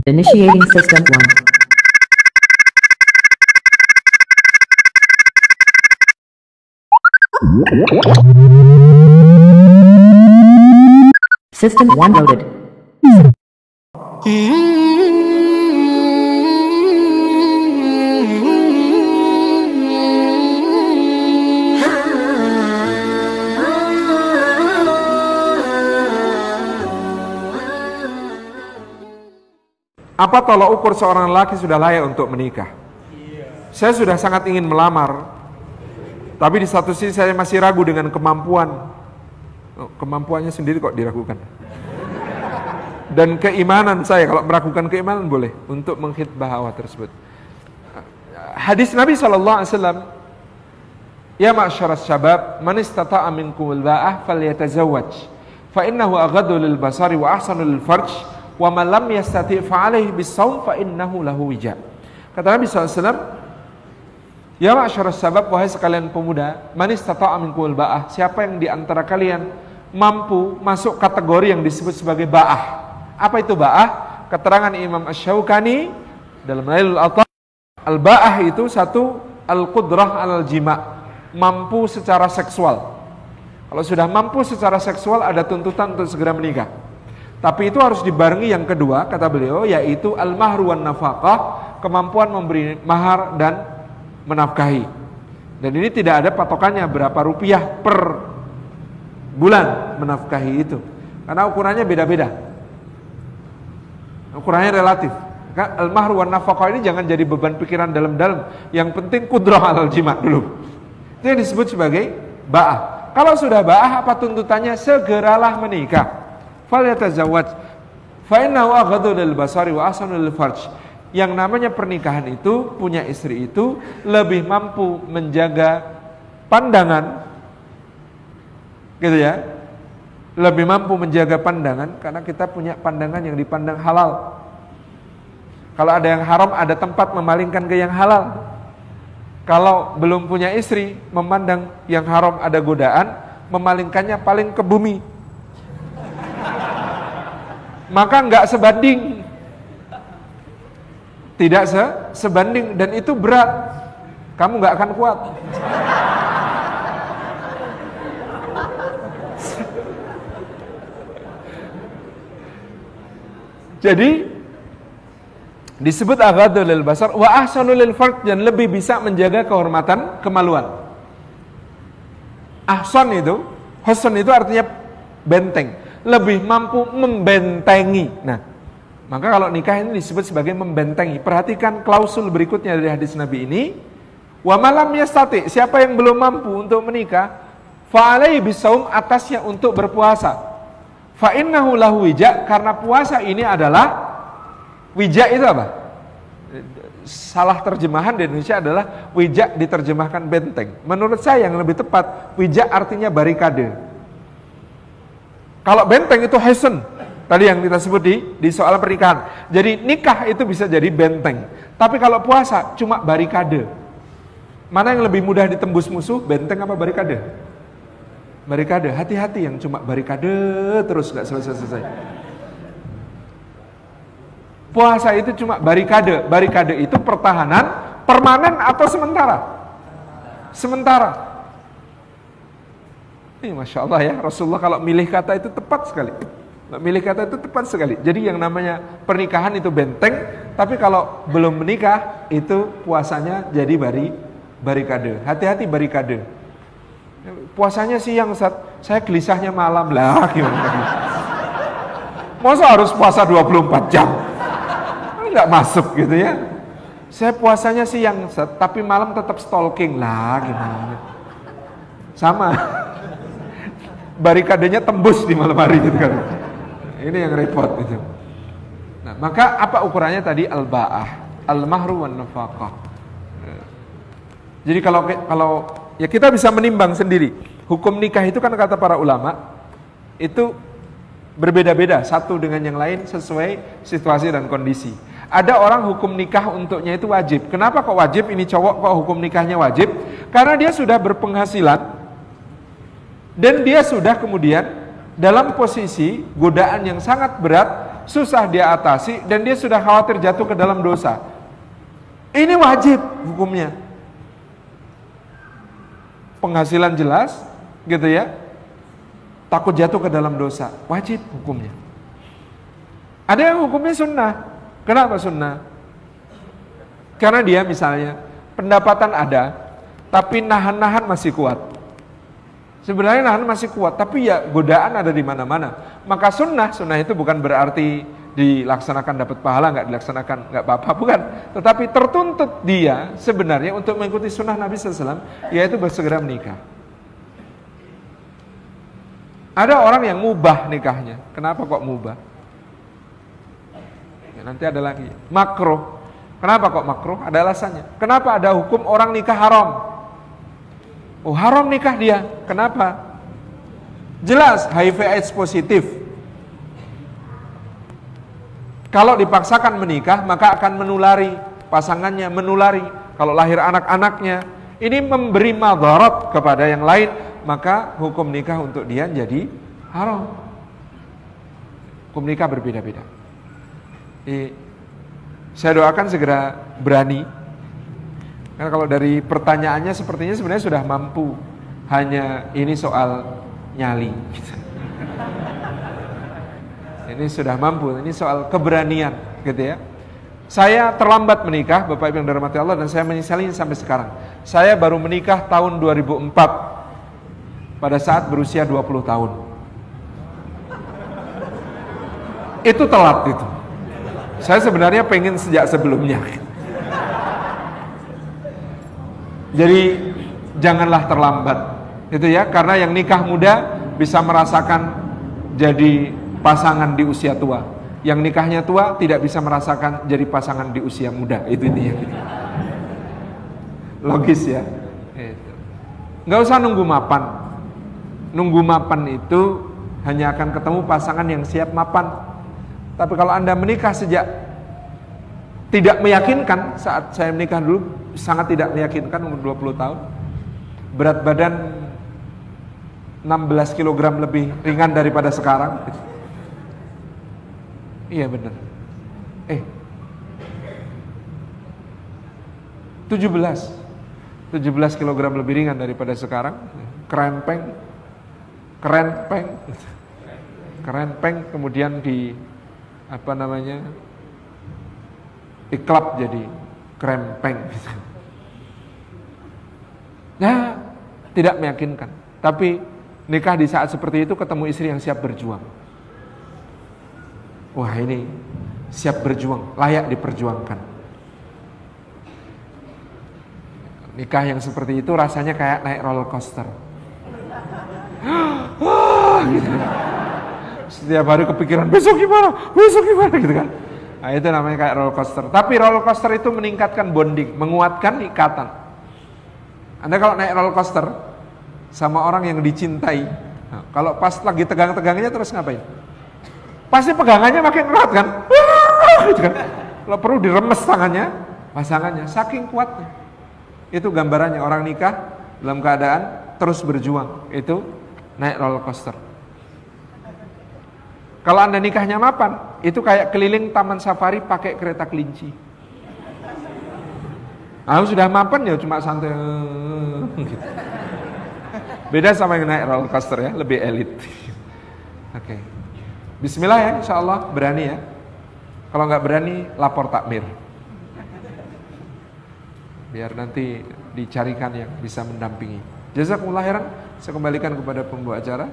Initiating system 1. System 1 loaded. Apa tolak ukur seorang lelaki sudah layak untuk menikah? Saya sudah sangat ingin melamar, tapi di satu sisi saya masih ragu dengan kemampuannya sendiri kok diragukan. Dan keimanan saya, kalau meragukan keimanan boleh untuk mengkhitbah awal tersebut. Hadis Nabi SAW, ya ma'syaras syabab, man istata'a minkumul ba'ah falyatazawwaj, fa innahu aghaddu lil basari wa ahsanu lil farj, wa man lam yastati' fa alaihi bis-shaum fa innahu lahu wija. Kata Nabi SAW, ya ma'syaras syabab, wahai sekalian pemuda, man istata'a minkumul ba'ah, siapa yang di antara kalian mampu masuk kategori yang disebut sebagai ba'ah. Apa itu ba'ah? Keterangan Imam Asy-Syaukani dalam Nailul Awtar, al-ba'ah itu satu, al-qudrah al-jima', mampu secara seksual. Kalau sudah mampu secara seksual ada tuntutan untuk segera menikah. Tapi itu harus dibarengi yang kedua, kata beliau, yaitu al-mahru wan nafaqah, kemampuan memberi mahar dan menafkahi. Dan ini tidak ada patokannya berapa rupiah per bulan menafkahi itu, karena ukurannya beda-beda, ukurannya relatif. Al-mahru wan nafaqah ini jangan jadi beban pikiran dalam-dalam, yang penting qudrah al-jima' dulu. Itu yang disebut sebagai ba'ah. Kalau sudah ba'ah, apa tuntutannya? Segeralah menikah. Falyatazawwaj fa innahu aghaddu lil basari wa ahsanu lil farj. Yang namanya pernikahan itu, punya istri itu lebih mampu menjaga pandangan, gitu ya, lebih mampu menjaga pandangan, karena kita punya pandangan yang dipandang halal. Kalau ada yang haram, ada tempat memalingkan ke yang halal. Kalau belum punya istri, memandang yang haram ada godaan, memalingkannya paling ke bumi, maka nggak sebanding, tidak sebanding, dan itu berat, kamu nggak akan kuat. Jadi disebut aghaddu lil basar wa ahsanu lil farj, dan lebih bisa menjaga kehormatan, kemaluan. Ahsan itu, husn itu artinya benteng, lebih mampu membentengi. Nah, maka kalau nikah ini disebut sebagai membentengi. Perhatikan klausul berikutnya dari hadis Nabi ini, wa malam yastati, siapa yang belum mampu untuk menikah, fa alaihi bisawm, atasnya untuk berpuasa. Fa innahu lahu wija, karena puasa ini adalah, wija itu apa? Salah terjemahan di Indonesia adalah wija diterjemahkan benteng. Menurut saya yang lebih tepat, wija artinya barikade. Kalau benteng itu hesen, tadi yang kita sebut di soal pernikahan. Jadi nikah itu bisa jadi benteng. Tapi kalau puasa cuma barikade. Mana yang lebih mudah ditembus musuh, benteng apa barikade? Barikade. Hati-hati yang cuma barikade terus gak selesai-selesai. Puasa itu cuma barikade. Barikade itu pertahanan permanen atau sementara? Sementara. Ini Masya Allah ya, Rasulullah kalau milih kata itu tepat sekali. Milih kata itu tepat sekali. Jadi yang namanya pernikahan itu benteng, tapi kalau belum menikah itu puasanya jadi barikade. Hati-hati barikade. Puasanya siang, Ustaz, saya gelisahnya malam. Lah gimana? Masa harus puasa 24 jam? Enggak masuk gitu ya. Saya puasanya siang, Ustaz, tapi malam tetap stalking. Lah gimana? Sama. Barikadenya tembus di malam hari gitu kan. Ini yang repot itu. Nah, maka apa ukurannya tadi? Al-ba'ah, al-mahru wan nafaqah. Jadi kalau ya kita bisa menimbang sendiri. Hukum nikah itu kan kata para ulama itu berbeda-beda satu dengan yang lain sesuai situasi dan kondisi. Ada orang hukum nikah untuknya itu wajib. Kenapa kok wajib? Ini cowok kok hukum nikahnya wajib? Karena dia sudah berpenghasilan dan dia sudah kemudian dalam posisi godaan yang sangat berat susah dia atasi, dan dia sudah khawatir jatuh ke dalam dosa. Ini wajib hukumnya. Penghasilan jelas, gitu ya. Takut jatuh ke dalam dosa, wajib hukumnya. Ada yang hukumnya sunnah. Kenapa sunnah? Karena dia misalnya pendapatan ada, tapi nahan-nahan masih kuat. Sebenarnya nahan masih kuat, tapi ya godaan ada di mana-mana. Maka sunnah itu bukan berarti dilaksanakan dapat pahala, nggak dilaksanakan nggak apa-apa, bukan. Tetapi tertuntut dia sebenarnya untuk mengikuti sunnah Nabi SAW, yaitu bersegera menikah. Ada orang yang mubah nikahnya. Kenapa kok mubah? Ya, nanti ada lagi makruh. Kenapa kok makruh? Ada alasannya. Kenapa ada hukum orang nikah haram? Oh, haram nikah dia. Kenapa? Jelas HIV/AIDS positif. Kalau dipaksakan menikah, maka akan menulari pasangannya, menulari. Kalau lahir anak-anaknya, ini memberi madarat kepada yang lain, maka hukum nikah untuk dia jadi haram. Hukum nikah berbeda-beda. Saya doakan segera berani. Karena kalau dari pertanyaannya sepertinya sebenarnya sudah mampu. Hanya ini soal nyali. Ini sudah mampu. Ini soal keberanian, gitu ya. Saya terlambat menikah, Bapak Ibu yang dirahmati Allah, dan saya menyesalinya sampai sekarang. Saya baru menikah tahun 2004 pada saat berusia 20 tahun. Itu telat itu. Saya sebenarnya pengen sejak sebelumnya. Jadi janganlah terlambat, itu ya, karena yang nikah muda bisa merasakan jadi pasangan di usia tua. Yang nikahnya tua tidak bisa merasakan jadi pasangan di usia muda. Itu intinya. Logis ya. Nggak usah nunggu mapan. Nunggu mapan itu hanya akan ketemu pasangan yang siap mapan. Tapi kalau Anda menikah sejak tidak meyakinkan, saat saya menikah dulu sangat tidak meyakinkan, umur 20 tahun. Berat badan 16 kg lebih ringan daripada sekarang. Iya benar. 17 kg lebih ringan daripada sekarang. Kerempeng, kemudian diklap jadi krempeng. Nah, tidak meyakinkan. Tapi nikah di saat seperti itu ketemu istri yang siap berjuang. Wah, ini siap berjuang, layak diperjuangkan. Nikah yang seperti itu rasanya kayak naik roller coaster. Gitu. Setiap hari kepikiran besok gimana gitu kan. Nah, itu namanya kayak roller coaster. Tapi roller coaster itu meningkatkan bonding, menguatkan ikatan. Anda kalau naik roller coaster sama orang yang dicintai, nah, kalau pas lagi tegang-tegangnya terus ngapain? Pasti pegangannya makin erat kan? Gitu kan. Kalau perlu diremes tangannya, pasangannya, saking kuatnya. Itu gambarannya orang nikah dalam keadaan terus berjuang. Itu naik roller coaster. Kalau Anda nikahnya mapan, itu kayak keliling taman safari pakai kereta kelinci. Sudah mapan ya cuma santai gitu. Beda sama yang naik roller coaster ya, lebih elit. Oke. Bismillah ya, insyaallah berani ya. Kalau nggak berani, lapor takmir. Biar nanti dicarikan yang bisa mendampingi. Jazakumullah khairan. Saya kembalikan kepada pembawa acara.